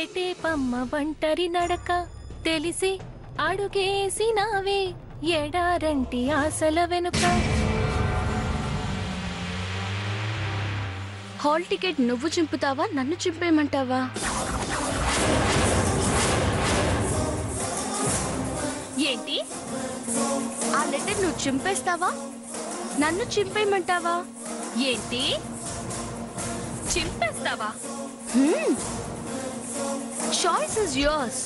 ఎటేపమ్మ ఒంటరి నడక తెలిసి అడుగేసినావే ఎడారంటి ఆశల వెనుక. హాల్ టికెట్ నువ్వు చింపుతావా, నన్ను చింపేయమంటావా? ఏంటి? ఆ లెటర్ నువ్వు చింపేస్తావా, నన్ను చింపేయమంటావా? ఏంటి చింపేస్తావా? Choice is yours.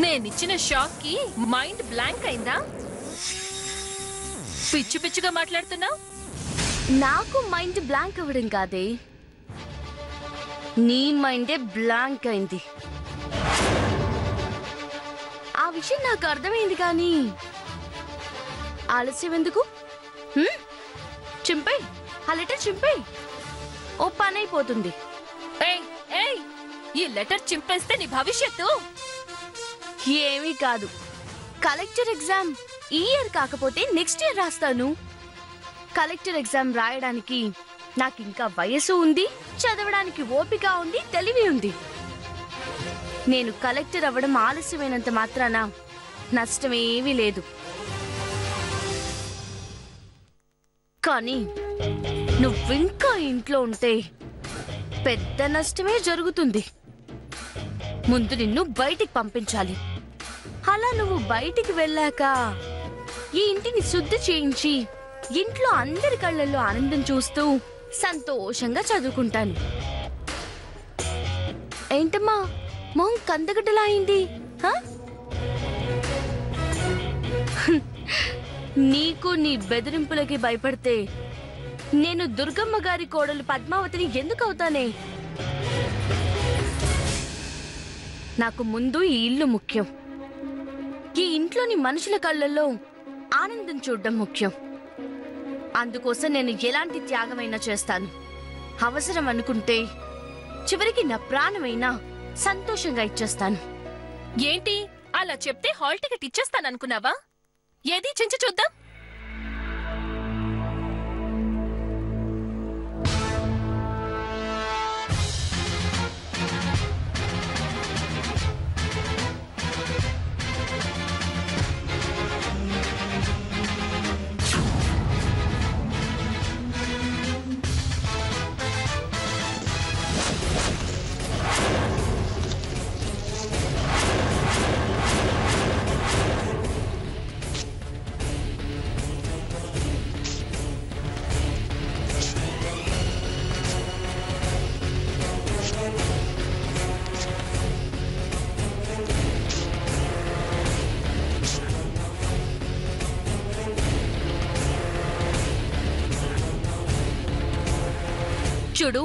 నేనిచ్చిన షాక్ కి మైండ్ బ్లాంక్ అయిందా? పిచ్చు పిచ్చుగా మాట్లాడుతున్నావు. నాకు మైండ్ బ్లాంక్ అవ్వడం కాదే, నీ మైండే బ్లాంక్ అయింది. ఆ విషయం నాకు అర్థమైంది, కానీ ఆలస్యం ఎందుకు? చింపే, ఆ లెటర్ చింపే, ఓ పని అయిపోతుంది. ఈ లెటర్ చింపేస్తే నీ భవిష్యత్తు ఏమీ కాదు. కలెక్టర్ ఎగ్జామ్ ఈ ఇయర్ కాకపోతే నెక్స్ట్ ఇయర్ రాస్తాను. కలెక్టర్ ఎగ్జామ్ రాయడానికి నాకు ఇంకా వయసు ఉంది, చదవడానికి ఓపిక ఉంది, తెలివి ఉంది. నేను కలెక్టర్ అవ్వడం ఆలస్యమైనంత మాత్రాన నష్టమేమీ లేదు. కానీ నువ్వింకా ఇంట్లో ఉంటే పెద్ద నష్టమే జరుగుతుంది. ముందు నిన్ను బయటికి పంపించాలి. అలా నువ్వు బయటికి వెళ్ళాక ఈ ఇంటిని శుద్ధి చేయించి ఇంట్లో అందరి కళ్ళల్లో ఆనందం చూస్తూ సంతోషంగా చదువుకుంటాను. ఏంటమ్మా మొహం కందగడ్డలా అయింది? నీకు నీ బెదిరింపులకి భయపడితే నేను దుర్గమ్మ గారి కోడలు పద్మావతిని ఎందుకు అవుతానే? నాకు ముందు ఈ ఇల్లు ముఖ్యం. ఈ ఇంట్లోని మనుషుల కళ్ళల్లో ఆనందం చూడడం ముఖ్యం. అందుకోసం నేను ఎలాంటి త్యాగమైనా చేస్తాను. అవసరం అనుకుంటే చివరికి నా ప్రాణమైనా సంతోషంగా ఇచ్చేస్తాను. ఏంటి అలా చెప్తే హాల్ టికెట్ ఇచ్చేస్తాననుకున్నావా? ఏది చించి చూద్దాం. చూడు,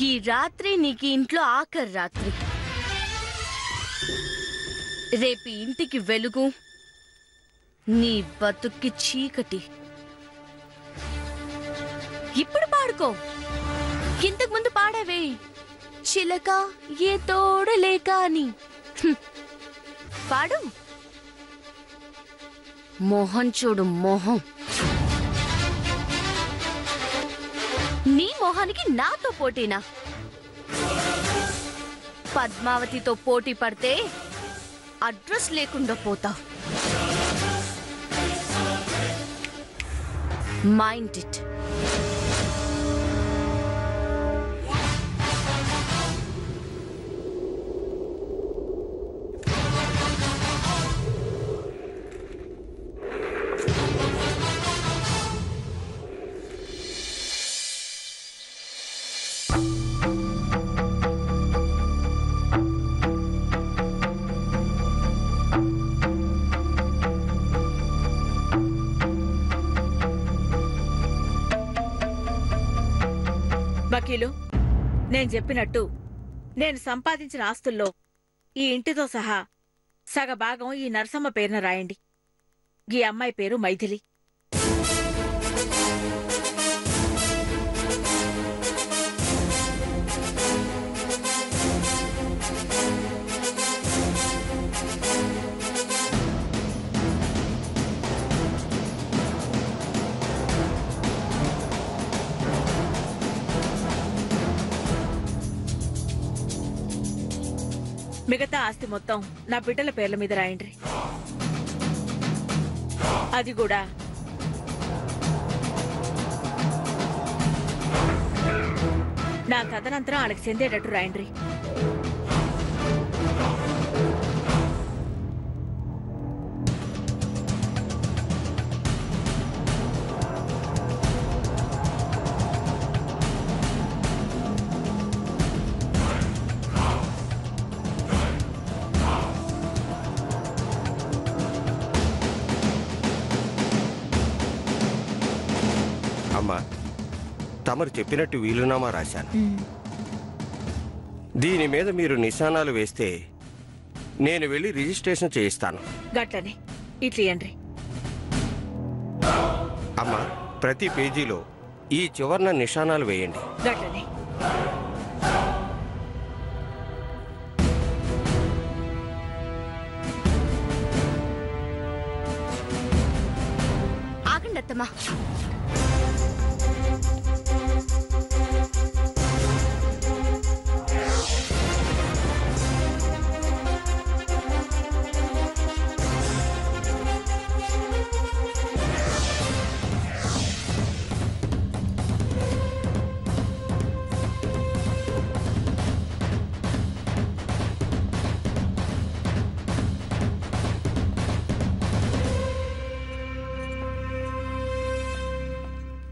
ఈ రాత్రి నీకు ఇంట్లో ఆఖరి రాత్రి. రేపు ఇంటికి వెలుగు, నీ బతుక్కి చీకటి. ఇప్పుడు పాడుకో. ఇంతకు ముందు పాడవే, చిలక ఏ తోడు లేక అని. పాడు. మోహం చూడు, మోహం. నీ మొహానికి నాతో పోటీనా? పద్మావతితో పోటీ పడితే అడ్రస్ లేకుండా పోతావు. Mind it. వకీలు, నేను చెప్పినట్టు నేను సంపాదించిన ఆస్తుల్లో ఈ ఇంటితో సహా సగభాగం ఈ నరసమ్మ పేరున రాయండి. ఈ అమ్మాయి పేరు మైథిలి. మిగతా ఆస్తి మొత్తం నా బిడ్డల పేర్ల మీద రాయండి. అది కూడా నా తదనంతరం వాళ్ళకి చెందేటట్టు రాయండి. అమ్మా, తమరు చెప్పినట్టు వీలునామా రాశాను. దీని మీద మీరు నిశానాలు వేస్తే నేను వెళ్ళి రిజిస్ట్రేషన్ చేయిస్తాను. గట్లని ఇట్లియండ్రి. అమ్మా, ప్రతి పేజీలో ఈ చివర్న నిశానాలు వేయండి. గట్లని. ఆగండి అత్తమ్మా.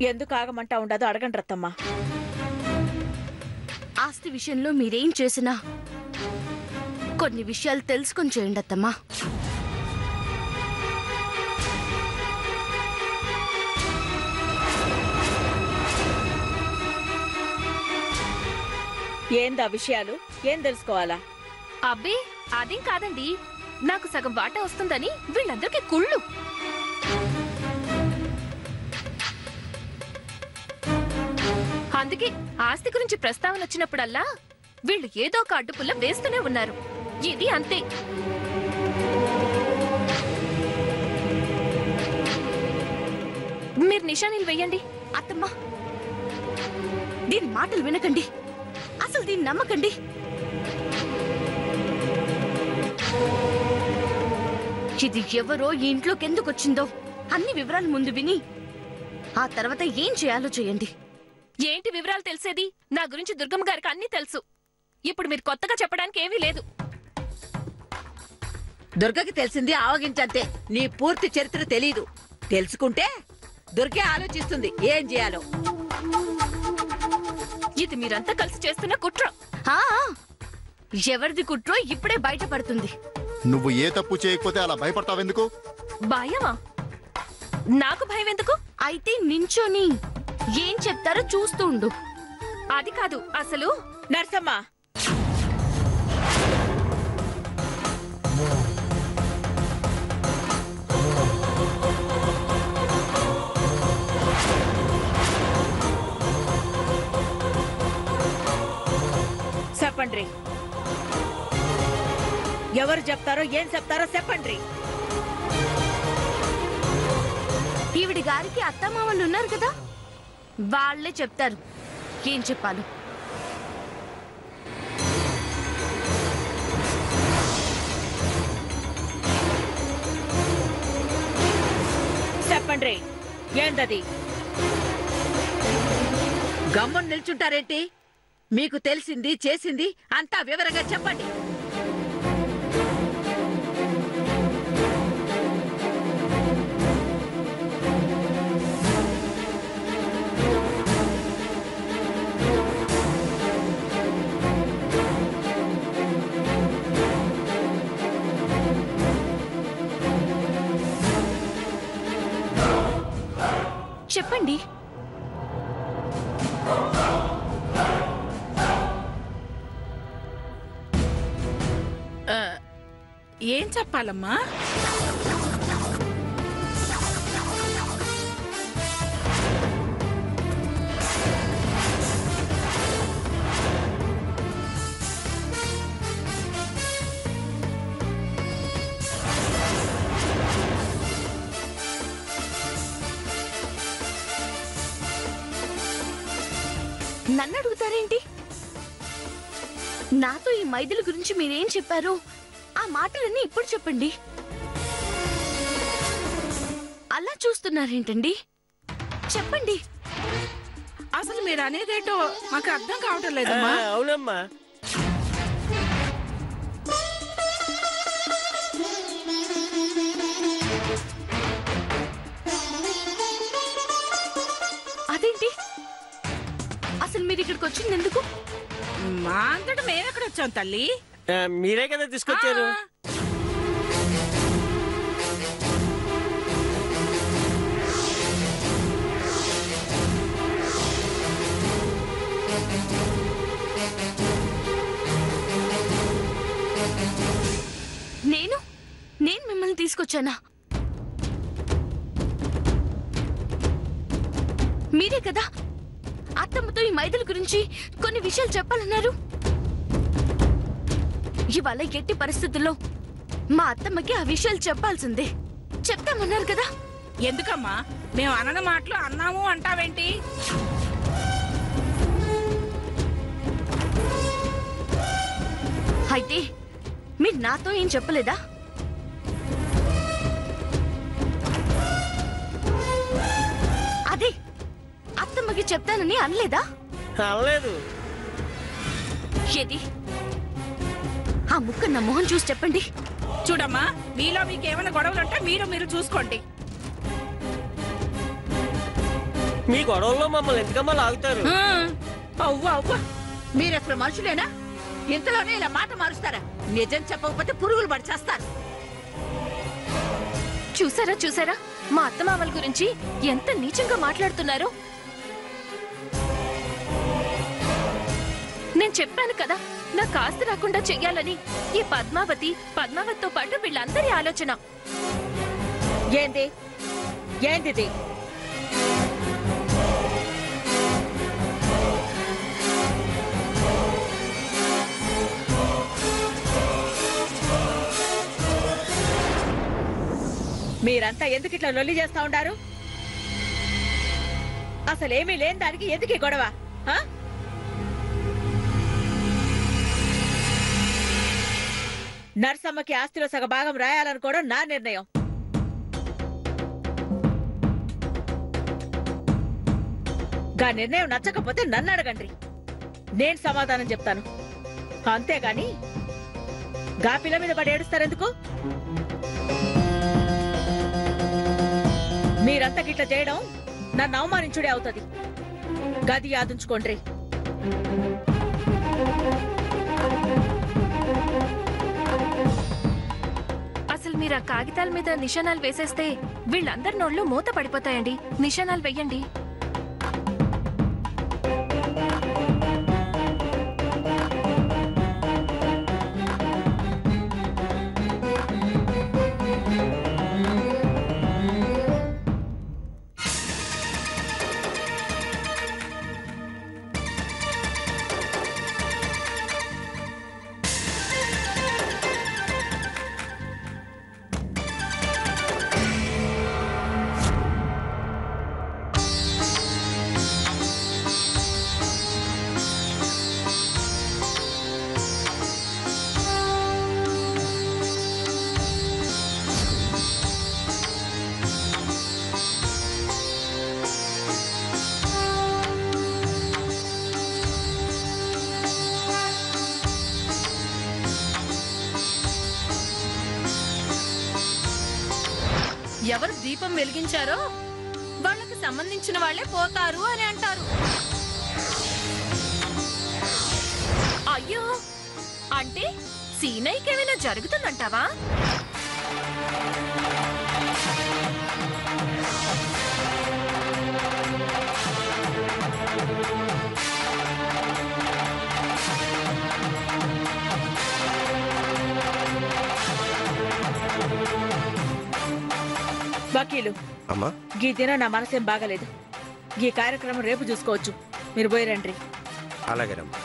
ఎందుకు ఆగమంటా ఉండదో అడగండి రత్తమ్మా. ఆస్తి విషయంలో మీరేం చేసినా కొన్ని విషయాలు తెలుసుకొని చేయండి అత్తమ్మా. ఏందా విషయాలు? ఏం తెలుసుకోవాలా? అబ్బే అదేం కాదండి, నాకు సగం వాటా వస్తుందని వీళ్ళందరికీ కుళ్ళు. అందుకే ఆస్తి గురించి ప్రస్తావన వచ్చినప్పుడల్లా వీళ్ళు ఏదో ఒక అడ్డుపుల్ల వేస్తూనే ఉన్నారు. ఇది అంతే. మీరు నిశానీలు వెయ్యండి. అత్తమ్మా, దీని మాటలు వినకండి, అసలు దీన్ని నమ్మకండి. ఇది ఎవరో ఈ ఇంట్లోకి ఎందుకు వచ్చిందో అన్ని వివరాలు ముందు విని ఆ తర్వాత ఏం చేయాలో చేయండి. ఏంటి వివరాలు తెలిసేది? నా గురించి దుర్గమ్మ గారికి అన్నీ తెలుసు. ఇప్పుడు మీరు కొత్తగా చెప్పడానికి ఏమీ లేదు. దుర్గకి తెలిసింది ఆవగించంతే. నీ పూర్తి చరిత్ర తెలీదు. తెలుసుకుంటే దుర్గే ఆలోచిస్తుంది ఏం చేయాలో. ఇది మీరంతా కలిసి చేస్తున్న కుట్ర. ఆ, ఎవరిది కుట్రో ఇప్పుడే బయటపడుతుంది. నువ్వు ఏ తప్పు చేయకపోతే అలా భయపడతావెందుకు? భయమా? నాకు భయం ఎందుకు? అయితే నించోని ఏం చెప్తారో చూస్తూ ఉండు. అది కాదు, అసలు నర్సమ్మ, చెప్పండి. ఎవరు చెప్తారో ఏం చెప్తారో చెప్పండి. ఈవిడి గారికి అత్తమామలు ఉన్నారు కదా, వాళ్ళే చెప్తారు ఏం చెప్పాలి. చెప్పండి, ఏందది? గమ్మున నిల్చుంటారేంటి? మీకు తెలిసింది చేసింది అంతా వివరంగా చెప్పండి. చెప్పండి. ఏం చెప్పాలమ్మా? నన్ను అడుగుతారేంటి? నాతో ఈ మైథిలి గురించి మీరేం చెప్పారో ఆ మాటలన్నీ ఇప్పుడు చెప్పండి. అలా చూస్తున్నారేంటండి? చెప్పండి. అసలు మీరు అనేదేటో మాకు అర్థం కావటం లేదమ్మా. అవునమ్మా. అదేంటి? అసలు మీరు ఇక్కడికి వచ్చింది ఎందుకు? మా అంతటా మేమెక్కడ వచ్చాం తల్లి? మీరే కదా తీసుకొచ్చారు. నేను మిమ్మల్ని తీసుకొచ్చానా? మీరే కదా అత్తమ్మతో ఈ మైథిలి గురించి కొన్ని విషయాలు చెప్పాలన్నారు. ఇవాళ ఎట్టి పరిస్థితుల్లో మా అత్తమ్మకి ఆ విషయాలు చెప్పాల్సిందే. చెప్తామన్నారు కదా. ఎందుకమ్మా మేము అనన మాటలు అన్నాము అంటావేంటి? అయితే మీరు నాతో ఏం చెప్పలేదా? అదే అత్తమ్మకి చెప్తానని అనలేదా? అనలేదు. ఏది ఆ ముక్క నా మొహం చూసి చెప్పండి. చూడమ్మా, మీలో మీకేమైనా గొడవలుంటే మీరు చూసుకోండి. మీ గొడవల్లో మమ్మల్ని ఎందుకమ్మా లాగుతారు? అవ్వ అవ్వ, మీరు అసలు మనుషులేనా? ఇంతలోనే ఇలా మాట మారుస్తారా? నిజం చెప్పకపోతే పురుగులు పడి చేస్తారు. చూసారా మా అత్తమామల గురించి ఎంత నీచంగా మాట్లాడుతున్నారో. నేను చెప్పాను కదా నాకు ఆస్తి రాకుండా చెయ్యాలని. ఈ పద్మావతితో పాటు వీళ్ళందరి ఆలోచన. ఏంటిది? మీరంతా ఎందుకు ఇట్లా లొల్లి చేస్తా ఉండారు? అసలేమీ లేని దానికి ఎందుకు ఈ గొడవ? నర్సమ్మకి ఆస్తిలో సగ భాగం రాయాలనుకోవడం నా నిర్ణయం. గా నిర్ణయం నచ్చకపోతే నన్ను అడగండి, నేను సమాధానం చెప్తాను. అంతేగాని గా పిల్ల మీద పడి ఏడుస్తారెందుకు? మీరంతా గిట్ల చేయడం నన్ను అవమానించుడే అవుతుంది. గది యాదుంచుకోండి. అసలు మీరు ఆ కాగితాల మీద నిశానాలు వేసేస్తే వీళ్ళందరి నోళ్ళు మూత పడిపోతాయండి. నిశానాలు వెయ్యండి. ఎవరు దీపం వెలిగించారో వాళ్ళకి సంబంధించిన వాళ్లే పోతారు అని అంటారు. అయ్యో, అంటే సీనయ్యకేమైనా జరుగుతుందంటావా? వకీలు అమ్మా, గీ దిన నా మనసేం బాగలేదు. ఈ కార్యక్రమం రేపు చూసుకోవచ్చు. మీరు పోయి రండి. అలాగేనమ్మా.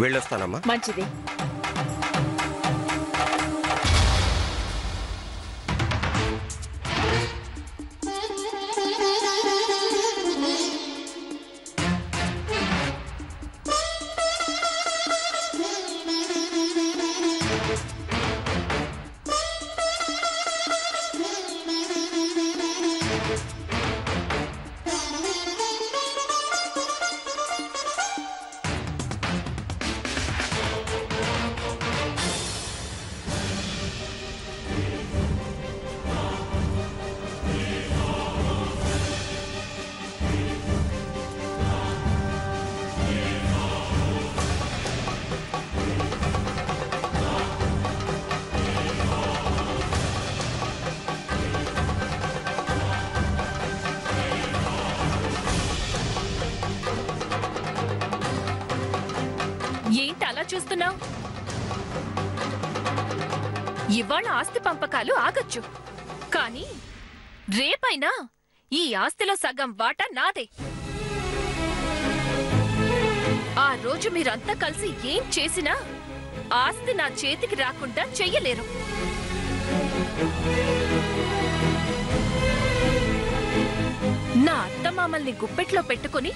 వెళ్ళొస్తానమ్మా. మంచిది. అలా చూస్తున్నావు? ఇవాళ ఆస్తి పంపకాలు ఆగొచ్చు, కానీ రేపైనా ఈ ఆస్తిలో సగం వాటా నాదే. ఆ రోజు మీరంతా కలిసి ఏం చేసినా ఆస్తి నా చేతికి రాకుండా చెయ్యలేరు. నా అత్తమామల్ని గుప్పెట్లో పెట్టుకుని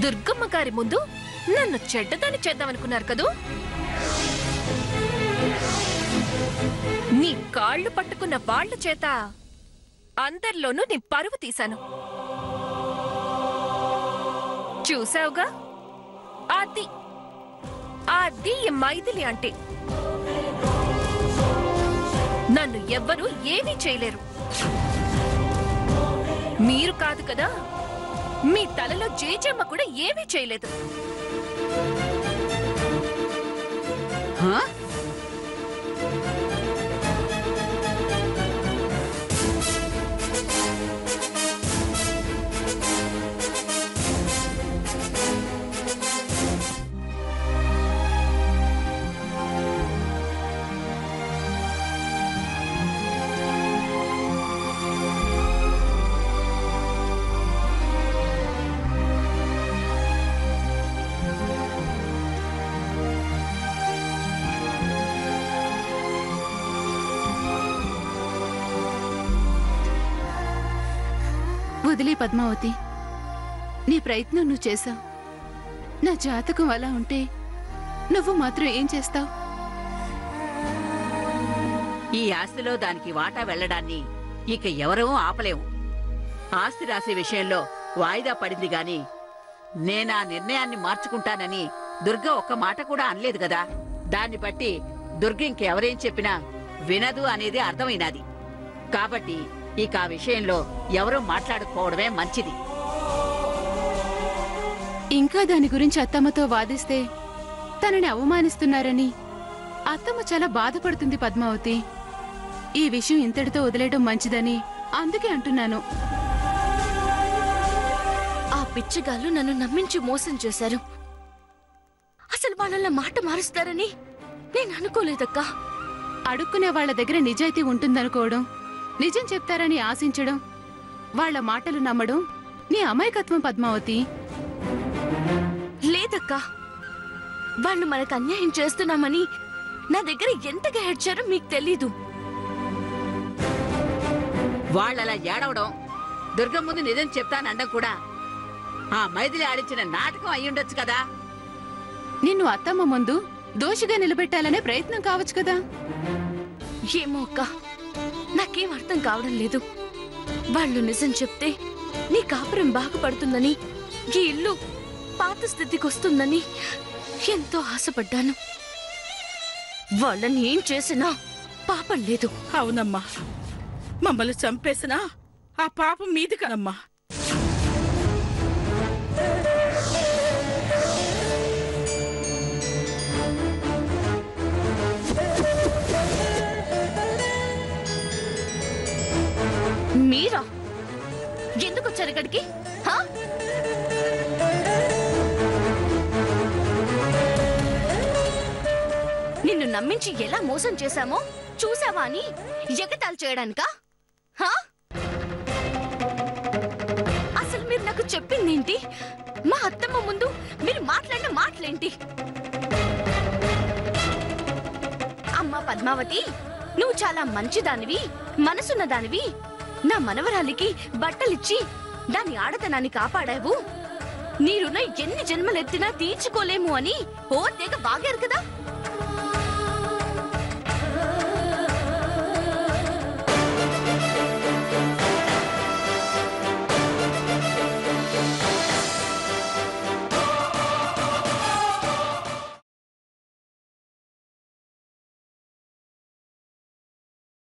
దుర్గమ్మ గారి ముందు నన్ను చెడ్డదాన్ని చేద్దామనుకున్నారు కదూ? నీ కాళ్ళు పట్టుకున్న వాళ్ళ చేత అందరిలోనూ నీ పరువు తీశాను. చూసావుగా? అది అది ఈ మైథిలి అంటే. నన్ను ఎవ్వరూ ఏమీ చేయలేరు. మీరు కాదు కదా, మీ తలలో జేజమ్మ కూడా ఏమీ చేయలేదు. వదిలే పద్మావతి, నీ ప్రయత్నం నువ్వు చేశావు. నా జాతకం అలా ఉంటే నువ్వు మాత్రం ఏం చేస్తావు? ఈ ఆస్తిలో దానికి వాటా వెళ్లడాన్ని ఇక ఎవరూ ఆపలేము. ఆస్తి రాసే విషయంలో వాయిదా పడింది గాని నేనా నిర్ణయాన్ని మార్చుకుంటానని దుర్గ ఒక్క మాట కూడా అనలేదు కదా. దాన్ని బట్టి దుర్గ ఇంకెవరేం చెప్పినా వినదు అనేది అర్థమైనది. కాబట్టి ఇక ఆ విషయంలో ఎవరూ మాట్లాడుకోవడమే మంచిది. ఇంకా దాని గురించి అత్తమ్మతో వాదిస్తే తనని అవమానిస్తున్నారని అత్తమ్మ చాలా బాధపడుతుంది పద్మావతి. ఈ విషయం ఇంతటితో వదిలేయడం మంచిదని అందుకే అంటున్నాను. ఆ పిచ్చిగాళ్ళు నన్ను నమ్మించి మోసం చేశారు. అసలు వాళ్ళ మాట మారుస్తారని నేను అనుకోలేదక్కా. అడుక్కునే వాళ్ల దగ్గర నిజాయితీ ఉంటుందనుకోవడం, నిజం చెప్తారని ఆశించడం, వాళ్ల మాటలు నమ్మడం నీ అమాయకత్వం పద్మావతి. లేదక్కా, వాళ్ళు మనకు అన్యాయం చేస్తున్నామని నా దగ్గర ఎంతగా హెచ్చారో మీకు తెలీదు. వాళ్ళలా ఏడవడం, దుర్గం ముందు నిజం చెప్తానండం కూడా ఆ మైథిలి ఆడించిన నాటకం అయ్యుండొచ్చు కదా. నిన్ను అత్తమ్మ ముందు దోషిగా నిలబెట్టాలనే ప్రయత్నం కావచ్చు కదా. ఏమో అక్క, నాకేం అర్థం కావడం లేదు. వాళ్ళు నిజం చెప్తే నీ కాపురం బాగుపడుతుందని, ఈ ఇల్లు పాత స్థితికి వస్తుందని ఎంతో ఆశపడ్డాను. వాళ్ళని ఏం చేసినా పాపం లేదు. అవునమ్మా, మమ్మల్ని చంపేసినా ఆ పాపం మీది కదమ్మా. మీరా ఎందుకు వచ్చారు ఇక్కడికి? నిన్ను నమ్మించి ఎలా మోసం చేశామో చూసావా అని ఎగతాళి చేయడానికా? అసలు మీరు నాకు చెప్పిందేంటి? మా అత్తమ్మ ముందు మీరు మాట్లాడిన మాటలేంటి? అమ్మా పద్మావతి, నువ్వు చాలా మంచిదానివి, మనసున్న దానివి. నా మనవరాలికి బట్టలిచ్చి దాని ఆడతనాన్ని కాపాడావు. నీ రుణం ఎన్ని జన్మలెత్తినా తీర్చుకోలేము అని ఓ తెగ వాగారు కదా.